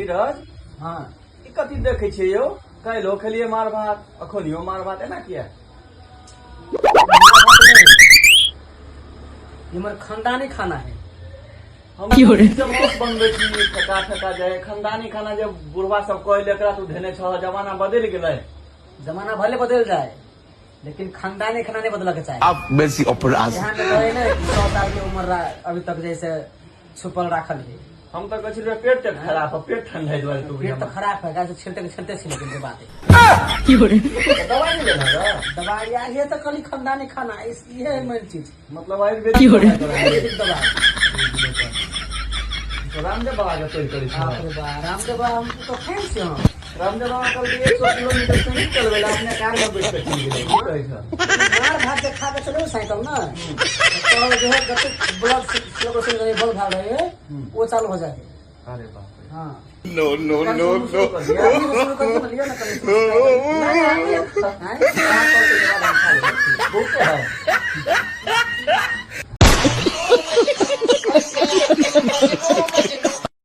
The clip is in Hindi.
धीरज हाँ ई कथी देखे छे यो काल्हि खेलिए मार भात अखनियो मार भात एना किया हमारे खानदानी खाना है। हम जब मौत बनबे छी ठका ठका जाए खानदानी खाना जब बुढ़वा सब कहले एकरा तू धेने छ जमाना बदल गेलै। जमाना भले बदल जाए लेकिन खानदानी खाना नहीं बदला के चाहिए। आप बेसी अपराध यहाँ पे कहे ना कि 100 साल की उम्र अभी तक जैसे छुपल राखल है। हम तो कह पेट तक खराब है पेट ठंडा है द्वारे तू पेट तो खराब है कैसे छिलते छिलते के बात है। दवाई नहीं लेना है दवाई ये तो खाली खानदानी खाना ये है मेन चीज मतलब आयुर्वेदिक दवाई। रामदेव बाबा का तोड़ करी रामदेव बाबा हम तो फैन से हम रामदेव बाबा कल 100 किलोमीटर से नहीं चल गया अपने कार में बैठ के चल गए की कहै छ मार भात के खा के चलो साइकिल ना तो जो है जब ब्लड सर्कुलेशन नहीं बल भाग रहे है वो चालू हो जाए। अरे बाप रे हाँ नो नो नो नो शुरू कर दिया ना कल